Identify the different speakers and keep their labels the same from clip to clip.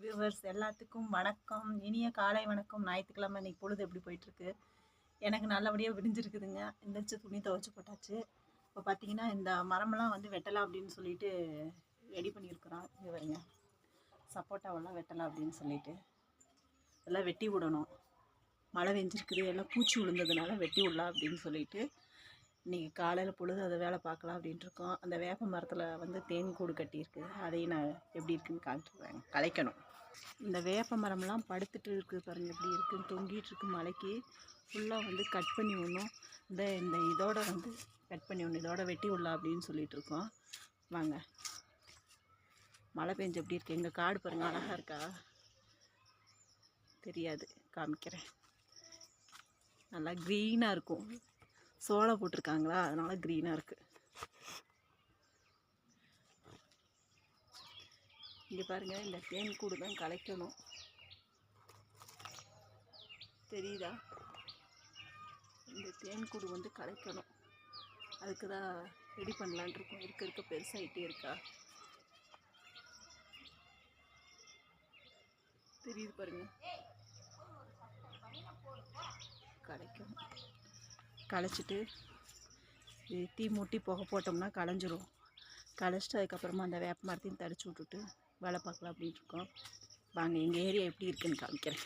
Speaker 1: Viewers எல்லாத்துக்கும் வணக்கம், இனிய காலை வணக்கம். ஞாயிற்றுக்கிழமை இன்னைக்கு பொழுது எப்படி போயிட்டுருக்கு? எனக்கு நல்லபடியாக விடிஞ்சிருக்குதுங்க. எந்திரிச்சு துணி துவைச்சி போட்டாச்சு. இப்போ பார்த்தீங்கன்னா இந்த மரமெல்லாம் வந்து வெட்டலாம் அப்படின்னு சொல்லிட்டு ரெடி பண்ணியிருக்கிறோம். இது வருங்க, சப்போட்டாவெல்லாம் வெட்டலாம் அப்படின்னு சொல்லிட்டு எல்லாம் வெட்டி விடணும். மழை வெஞ்சிருக்குது, எல்லாம் பூச்சி விழுந்ததுனால வெட்டி விடலாம் அப்படின்னு சொல்லிட்டு இன்றைக்கி காலையில் பொழுது அதை வேலை பார்க்கலாம் அப்படின்ட்டு இருக்கோம். அந்த வேப்ப மரத்தில் வந்து தேன் கூடு கட்டியிருக்கு, அதையும் நான் எப்படி இருக்குன்னு காமிச்சிடுறேன். கலைக்கணும். இந்த வேப்ப மரம்லாம் படுத்துட்டு இருக்குது பாருங்கள், எப்படி இருக்குன்னு தொங்கிட்டு இருக்கு. மலைக்கு ஃபுல்லாக வந்து கட் பண்ணி விடணும். இந்த இதோட வந்து கட் பண்ணி விடணும், இதோட வெட்டி விடலாம் அப்படின்னு சொல்லிட்டு இருக்கோம். வாங்க, மழை பெஞ்சு எப்படி இருக்குது எங்கள் காடு பாருங்கள், அழகாக இருக்கா? தெரியாது, காமிக்கிறேன். நல்லா க்ரீனாக இருக்கும். சோளம் போட்டிருக்காங்களா, அதனால் க்ரீனாக இருக்குது. இங்கே பாருங்கள், இந்த தேன் கூடு தான் கலைக்கணும். தெரியுதா? இந்த தேன் கூடு வந்து கலைக்கணும். அதுக்கு தான் ரெடி பண்ணலான் இருக்கோம். இருக்க பெருசாகிட்டே இருக்கா, தெரியுது பாருங்கள். கலைக்கணும். களைச்சிட்டு தீ மூட்டி புகை போட்டோம்னா களைஞ்சிரும். களைச்சிட்டு அதுக்கப்புறமா அந்த வேப்ப மரத்தையும் தடிச்சு விட்டுட்டு வேலை பார்க்கலாம் அப்படின்ட்டு இருக்கோம். வாங்க, எங்கள் ஏரியா எப்படி இருக்குன்னு காமிக்கிறேன்.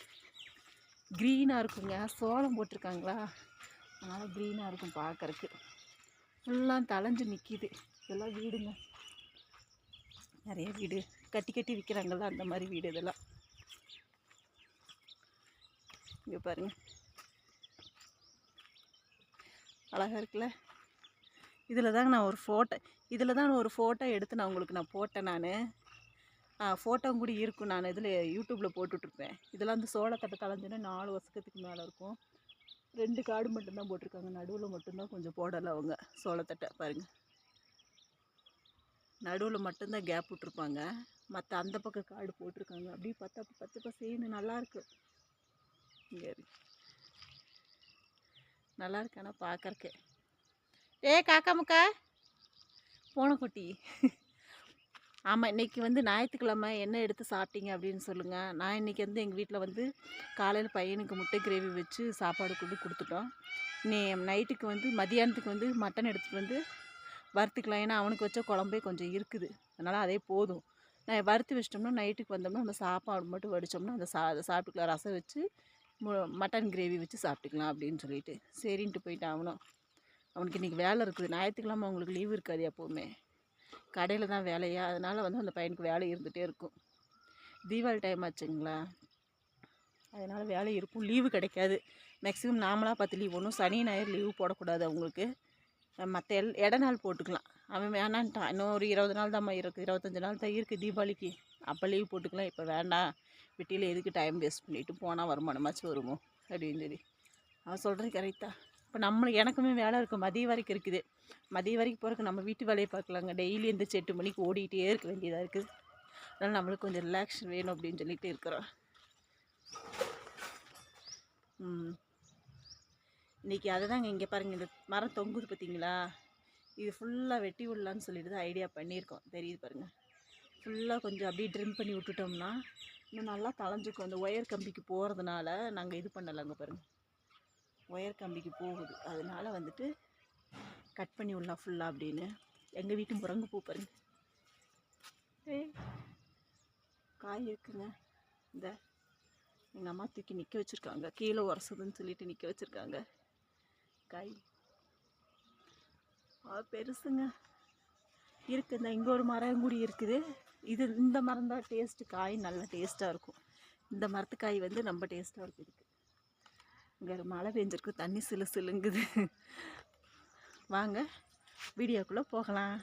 Speaker 1: க்ரீனாக இருக்குங்க, சோளம் போட்டிருக்காங்களா, அதனால் க்ரீனாக இருக்கும் பார்க்குறக்கு. ஃபுல்லாக தளைஞ்சு நிற்கிது. இதெல்லாம் வீடுங்க, நிறைய வீடு கட்டி விற்கிறாங்கள்ல, அந்த மாதிரி வீடு இதெல்லாம். இங்கே பாருங்கள், அழகாக இருக்குல்ல? இதில் தாங்க நான் ஒரு ஃபோட்டோ எடுத்து நான் உங்களுக்கு போட்டேன். ஃபோட்டோ கூட இருக்கும், நான் இதில் யூடியூப்பில் போட்டுட்ருப்பேன். இதெல்லாம் வந்து சோளத்தட்டை தலைஞ்சுன்னா 4 வருஷத்துக்கு மேலே இருக்கும். 2 காடு மட்டும்தான் போட்டிருக்காங்க, நடுவில் மட்டும்தான் கொஞ்சம் போடலை அவங்க சோளத்தட்டை. பாருங்கள், நடுவில் மட்டும்தான் கேப் விட்ருப்பாங்க, மற்ற அந்த பக்கம் காடு போட்டிருக்காங்க. அப்படியே பச்சை பசேன்னு நல்லாயிருக்கு. இங்கே நல்லா இருக்கு, ஆனால் பார்க்கறக்கே. காக்கா முக்கா பூனைக்குட்டி. ஆமாம், இன்றைக்கி வந்து ஞாயிற்றுக்கிழமை என்ன எடுத்து சாப்பிட்டீங்க அப்படின்னு சொல்லுங்கள். நான் இன்றைக்கி வந்து எங்கள் வீட்டில் வந்து காலையில் பையனுக்கு முட்டை கிரேவி வச்சு சாப்பாடு கொடுத்துட்டோம். நைட்டுக்கு வந்து மதியானத்துக்கு வந்து மட்டன் எடுத்துகிட்டு வந்து வறுத்துக்கலாம். ஏன்னா அவனுக்கு வச்ச குழம்பே கொஞ்சம் இருக்குது, அதனால் அதே போதும். நான் வறுத்து வச்சிட்டோம்னா நைட்டுக்கு வந்தோம்னா நம்ம சாப்பாடு மட்டும் வடித்தோம்னா அதை சாப்பிட்டுக்கலாம். ரசம் வச்சு மட்டன் கிரேவி வச்சு சாப்பிட்டுக்கலாம் அப்படின்னு சொல்லிட்டு சரின்ட்டு போயிட்டு அவனுக்கு இன்றைக்கி வேலை இருக்குது. ஞாயிற்றுக்கிழமை அவங்களுக்கு லீவு இருக்காது எப்போவுமே, கடையில் தான் வேலையா, அதனால் வந்து அந்த பையனுக்கு வேலை இருந்துகிட்டே இருக்கும். தீபாவளி டைம் ஆச்சுங்களா, அதனால் வேலை இருக்கும், லீவு கிடைக்காது. மேக்ஸிமம் நாமளாக பார்த்து லீவ் ஒன்றும் சனி ஞாயிறு லீவு போடக்கூடாது அவங்களுக்கு. மற்ற இட நாள் போட்டுக்கலாம். அவன் வேணான்ட்டான், இன்னும் ஒரு 20 நாள் தான் இருக்குது, 25 நாள் தான் இருக்குது தீபாவளிக்கு, அப்போ லீவ் போட்டுக்கலாம். இப்போ வேண்டாம், வெட்டியில் எதுக்கு டைம் வேஸ்ட் பண்ணிவிட்டு போனால் வருமானமாச்சும் வருமோ அப்படின்னு சொல்லி அவன் சொல்கிறேன். கரெக்டாக இப்போ எனக்குமே வேலை இருக்குது, மதியம் வரைக்கும் இருக்குது. மதியம் வரைக்கும் போகிறக்கு நம்ம வீட்டு வேலையை பார்க்கலாங்க. டெய்லி இந்த 8 மணிக்கு ஓடிக்கிட்டே இருக்க வேண்டியதாக இருக்குது. அதனால் நம்மளுக்கு கொஞ்சம் ரிலாக்ஸ் வேணும் அப்படின்னு சொல்லிட்டு இருக்கிறோம். இன்றைக்கி அதை தாங்க, இங்கே பாருங்கள், இந்த மரம் தொங்குது பார்த்தீங்களா, இது ஃபுல்லாக வெட்டி விடலான்னு சொல்லிட்டு தான் ஐடியா பண்ணியிருக்கோம். தெரியுது பாருங்கள், ஃபுல்லாக கொஞ்சம் அப்படியே ட்ரிம் பண்ணி விட்டுட்டோம்னா இன்னும் நல்லா தளைஞ்சிக்கும். அந்த ஒயர் கம்பிக்கு போகிறதுனால நாங்கள் இது பண்ணலைங்க பாருங்கள், ஒயர் கம்பிக்கு போகுது, அதனால் வந்துட்டு கட் பண்ணி விடலாம் ஃபுல்லாக அப்படின்னு. எங்கள் வீட்டு முருங்கைப்பூ பாருங்க, காய் இருக்குங்க. இந்த எங்கள் அம்மா தூக்கி நிற்க வச்சுருக்காங்க, கீழே உரசுதுன்னு சொல்லிட்டு நிற்க வச்சுருக்காங்க. காய் பெருசுங்க இருக்குங்க. இங்கே ஒரு மரம் கூடி இருக்குது. இந்த மரம் தான் டேஸ்ட்டு, காய் நல்லா டேஸ்ட்டாக இருக்கும். இந்த மரத்து காய் வந்து ரொம்ப டேஸ்ட்டாக இருக்குது. இங்கே மழை பெஞ்சிருக்கு, தண்ணி சிலுங்குது. வாங்க வீடியோக்குள்ளே போகலாம்.